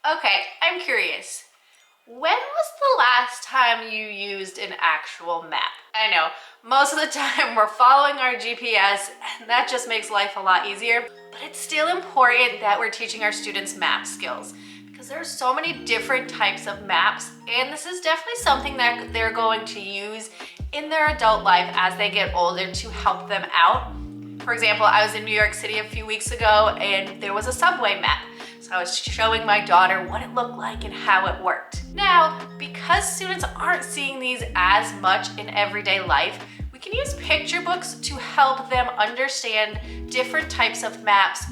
Okay, I'm curious. When was the last time you used an actual map? I know, most of the time we're following our GPS and that just makes life a lot easier, but it's still important that we're teaching our students map skills because there are so many different types of maps, and this is definitely something that they're going to use in their adult life as they get older to help them out. For example, I was in New York City a few weeks ago and there was a subway map. So I was showing my daughter what it looked like and how it worked. Now, because students aren't seeing these as much in everyday life, we can use picture books to help them understand different types of maps,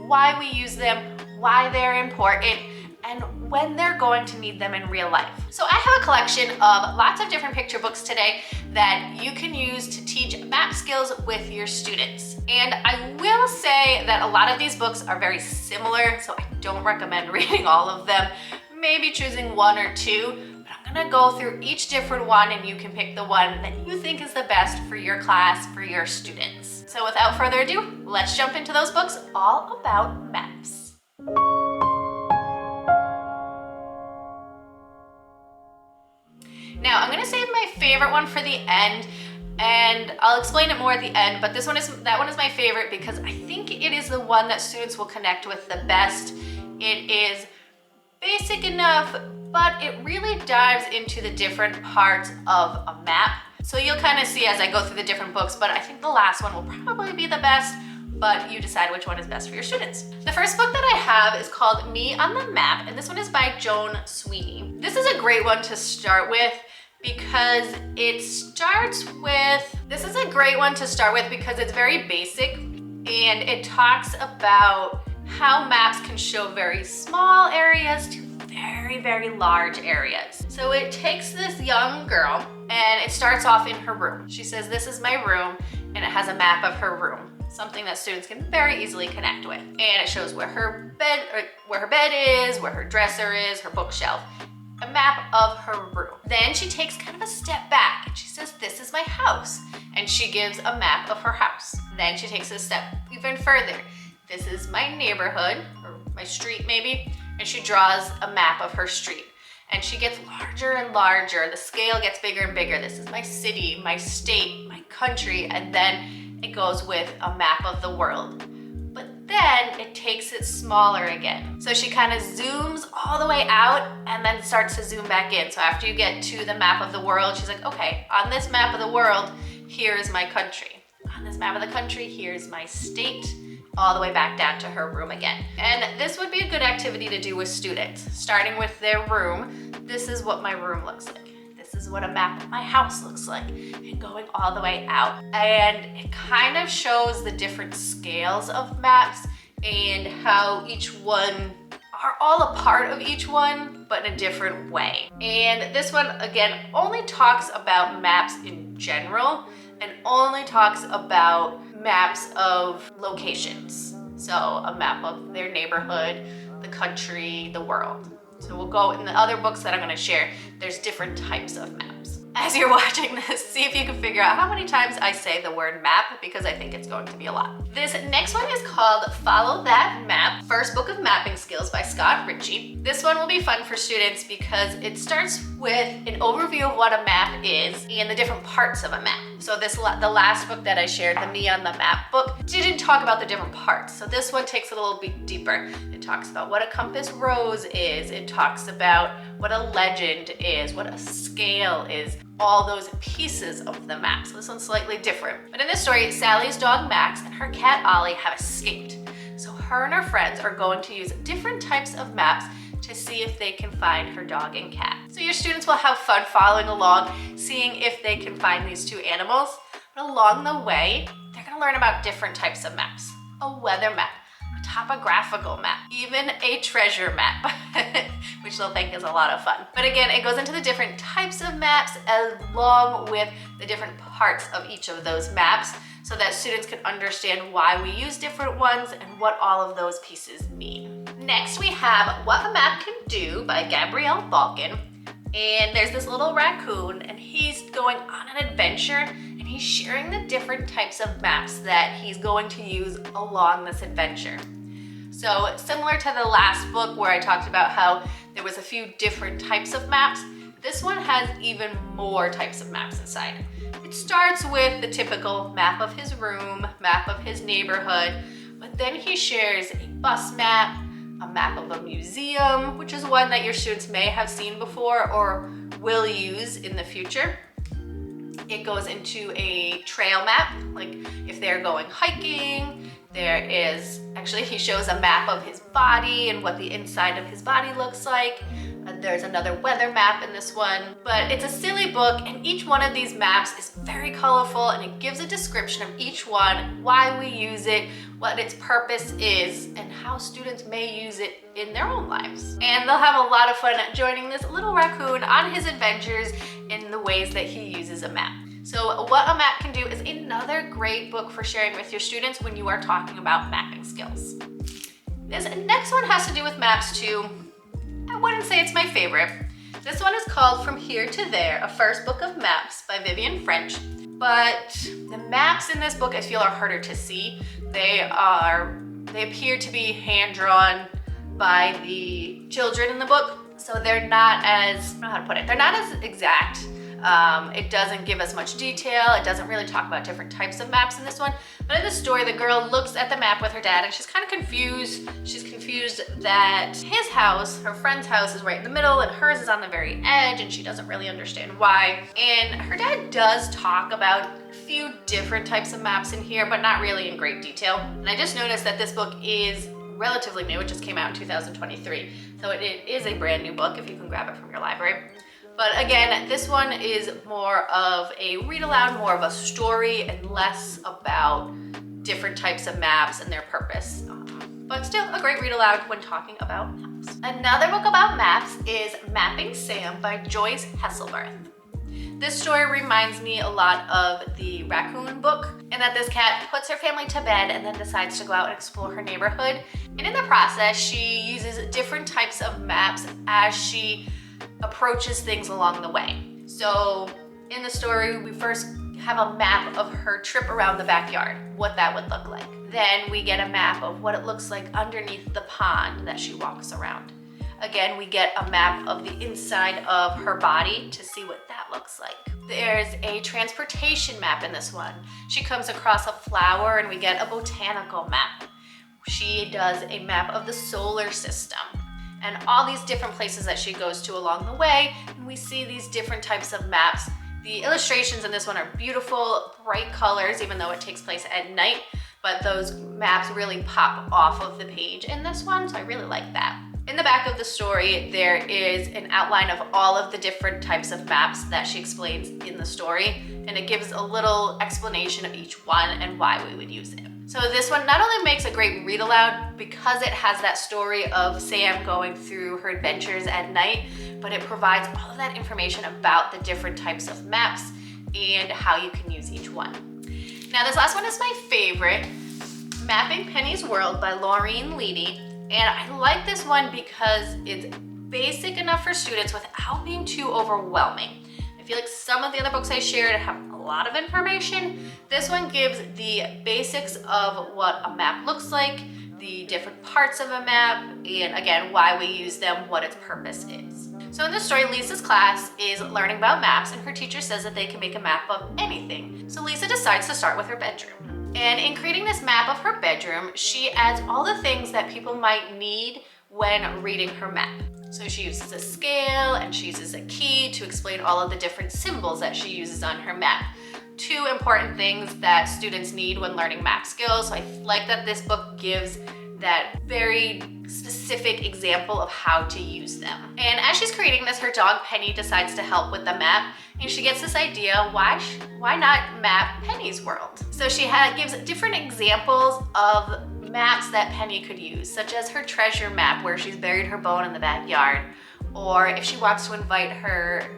why we use them, why they're important, and when they're going to need them in real life. So I have a collection of lots of different picture books today that you can use to teach map skills with your students. And I will say that a lot of these books are very similar, so I don't recommend reading all of them, maybe choosing one or two, but I'm gonna go through each different one and you can pick the one that you think is the best for your class, for your students. So without further ado, let's jump into those books all about maps. Now, I'm gonna save my favorite one for the end, and I'll explain it more at the end, but that one is my favorite because I think it is the one that students will connect with the best. It is basic enough, but it really dives into the different parts of a map. So you'll kind of see as I go through the different books, but I think the last one will probably be the best, but you decide which one is best for your students. The first book that I have is called Me on the Map, and this one is by Joan Sweeney. This is a great one to start with because this is a great one to start with because it's very basic and it talks about how maps can show very small areas to very, very large areas. So it takes this young girl and it starts off in her room. She says, "This is my room," and it has a map of her room, something that students can very easily connect with. And it shows where her bed is, where her dresser is, her bookshelf, a map of her room. Then she takes kind of a step back and she says, "This is my house," and she gives a map of her house. Then she takes a step even further. "This is my neighborhood," or my street maybe, and she draws a map of her street. And she gets larger and larger. The scale gets bigger and bigger. "This is my city, my state, my country," and then it goes with a map of the world. But then it takes it smaller again. So she kind of zooms all the way out and then starts to zoom back in. So after you get to the map of the world, she's like, "Okay, on this map of the world, here's my country. On this map of the country, here's my state," all the way back down to her room again. And this would be a good activity to do with students. Starting with their room, "This is what my room looks like. This is what a map of my house looks like," and going all the way out. And it kind of shows the different scales of maps and how each one are all a part of each one, but in a different way. And this one, again, only talks about maps in general and only talks about maps of locations. So a map of their neighborhood, the country, the world. So we'll go in the other books that I'm gonna share, there's different types of maps. As you're watching this, see if you can figure out how many times I say the word map, because I think it's going to be a lot. This next one is called Follow That Map, First Book of Mapping Skills by Scott Ritchie. This one will be fun for students because it starts with an overview of what a map is and the different parts of a map. So the last book that I shared, the Me on the Map book, didn't talk about the different parts. So this one takes it a little bit deeper. It talks about what a compass rose is. It talks about what a legend is, what a scale is, all those pieces of the map. So this one's slightly different. But in this story, Sally's dog Max and her cat Ollie have escaped. So her and her friends are going to use different types of maps to see if they can find her dog and cat. So your students will have fun following along, seeing if they can find these two animals. But along the way, they're gonna learn about different types of maps. A weather map, a topographical map, even a treasure map, which they'll think is a lot of fun. But again, it goes into the different types of maps along with the different parts of each of those maps so that students can understand why we use different ones and what all of those pieces mean. Next, we have What a Map Can Do by Gabrielle Balkin. And there's this little raccoon and he's going on an adventure and he's sharing the different types of maps that he's going to use along this adventure. So similar to the last book where I talked about how there was a few different types of maps, this one has even more types of maps inside. It starts with the typical map of his room, map of his neighborhood, but then he shares a bus map, a map of a museum, which is one that your students may have seen before or will use in the future. It goes into a trail map, like if they're going hiking. There is, actually he shows a map of his body and what the inside of his body looks like. There's another weather map in this one, but it's a silly book and each one of these maps is very colorful and it gives a description of each one, why we use it, what its purpose is, and how students may use it in their own lives. And they'll have a lot of fun joining this little raccoon on his adventures in the ways that he uses a map. So What a Map Can Do is another great book for sharing with your students when you are talking about mapping skills. This next one has to do with maps too. I wouldn't say it's my favorite. This one is called From Here to There, a first book of maps by Vivian French. But the maps in this book I feel are harder to see. They appear to be hand-drawn by the children in the book. So they're not as, I don't know how to put it, they're not as exact. It doesn't give us much detail. It doesn't really talk about different types of maps in this one. But in the story, the girl looks at the map with her dad and she's kind of confused. She's confused that his house, her friend's house, is right in the middle and hers is on the very edge and she doesn't really understand why. And her dad does talk about a few different types of maps in here, but not really in great detail. And I just noticed that this book is relatively new. It just came out in 2023. So it is a brand new book if you can grab it from your library. But again, this one is more of a read aloud, more of a story and less about different types of maps and their purpose. But still a great read aloud when talking about maps. Another book about maps is Mapping Sam by Joyce Hesselbarth. This story reminds me a lot of the raccoon book, and that this cat puts her family to bed and then decides to go out and explore her neighborhood. And in the process, she uses different types of maps as she approaches things along the way. So in the story, we first have a map of her trip around the backyard, what that would look like. Then we get a map of what it looks like underneath the pond that she walks around. Again, we get a map of the inside of her body to see what that looks like. There's a transportation map in this one. She comes across a flower and we get a botanical map. She does a map of the solar system and all these different places that she goes to along the way. And we see these different types of maps. The illustrations in this one are beautiful, bright colors, even though it takes place at night, but those maps really pop off of the page in this one, so I really like that. In the back of the story, there is an outline of all of the different types of maps that she explains in the story, and it gives a little explanation of each one and why we would use it. So this one not only makes a great read aloud because it has that story of Sam going through her adventures at night, but it provides all of that information about the different types of maps and how you can use each one. Now this last one is my favorite, Mapping Penny's World by Laureen Leedy. And I like this one because it's basic enough for students without being too overwhelming. I feel like some of the other books I shared have a lot of information. This one gives the basics of what a map looks like, the different parts of a map, and again, why we use them, what its purpose is. So in this story, Lisa's class is learning about maps and her teacher says that they can make a map of anything. So Lisa decides to start with her bedroom. And in creating this map of her bedroom, she adds all the things that people might need when reading her map. So she uses a scale and she uses a key to explain all of the different symbols that she uses on her map. Two important things that students need when learning map skills. So I like that this book gives that very specific example of how to use them. And as she's creating this, her dog Penny decides to help with the map, and she gets this idea, why not map Penny's world? So she gives different examples of maps that Penny could use, such as her treasure map where she's buried her bone in the backyard, or if she wants to invite her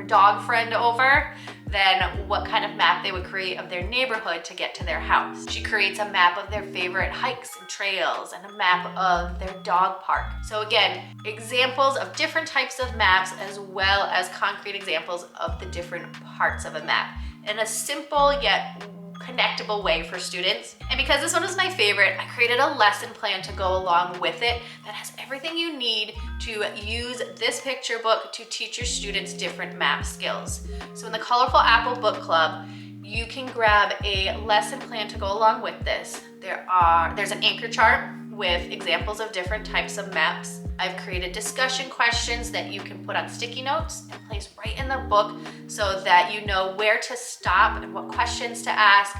dog friend over, then what kind of map they would create of their neighborhood to get to their house. She creates a map of their favorite hikes and trails and a map of their dog park. So again, examples of different types of maps as well as concrete examples of the different parts of a map in a simple yet connectable way for students. And because this one was my favorite, I created a lesson plan to go along with it that has everything you need to use this picture book to teach your students different math skills. So in the Colorful Apple Book Club, you can grab a lesson plan to go along with this. There's an anchor chart with examples of different types of maps. I've created discussion questions that you can put on sticky notes and place right in the book so that you know where to stop and what questions to ask,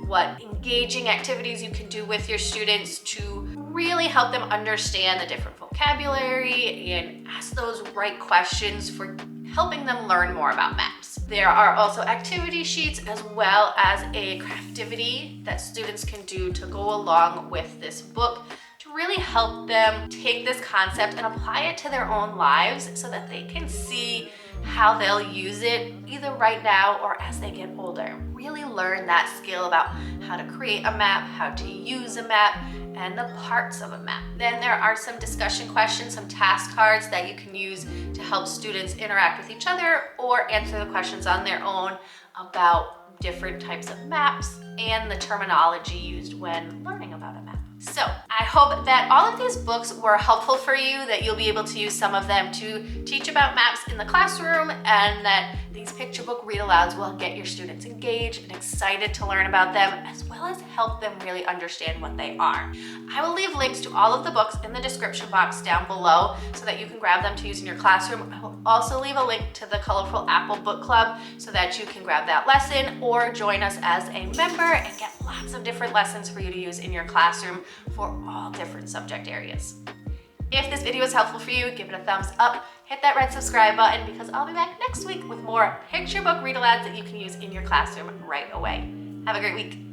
what engaging activities you can do with your students to really help them understand the different vocabulary and ask those right questions for helping them learn more about maps. There are also activity sheets as well as a craftivity that students can do to go along with this book to really help them take this concept and apply it to their own lives so that they can see how they'll use it either right now or as they get older. Really learn that skill about how to create a map, how to use a map, and the parts of a map. Then there are some discussion questions, some task cards that you can use to help students interact with each other or answer the questions on their own about different types of maps and the terminology used when learning about a map. So I hope that all of these books were helpful for you, that you'll be able to use some of them to teach about maps in the classroom, and that these picture book read-alouds will get your students engaged and excited to learn about them, as well as help them really understand what they are. I will leave links to all of the books in the description box down below so that you can grab them to use in your classroom. I will also leave a link to the Colorful Apple Book Club so that you can grab that lesson or join us as a member and get lots of different lessons for you to use in your classroom for all different subject areas. If this video was helpful for you, give it a thumbs up, hit that red subscribe button because I'll be back next week with more picture book read-alouds that you can use in your classroom right away. Have a great week.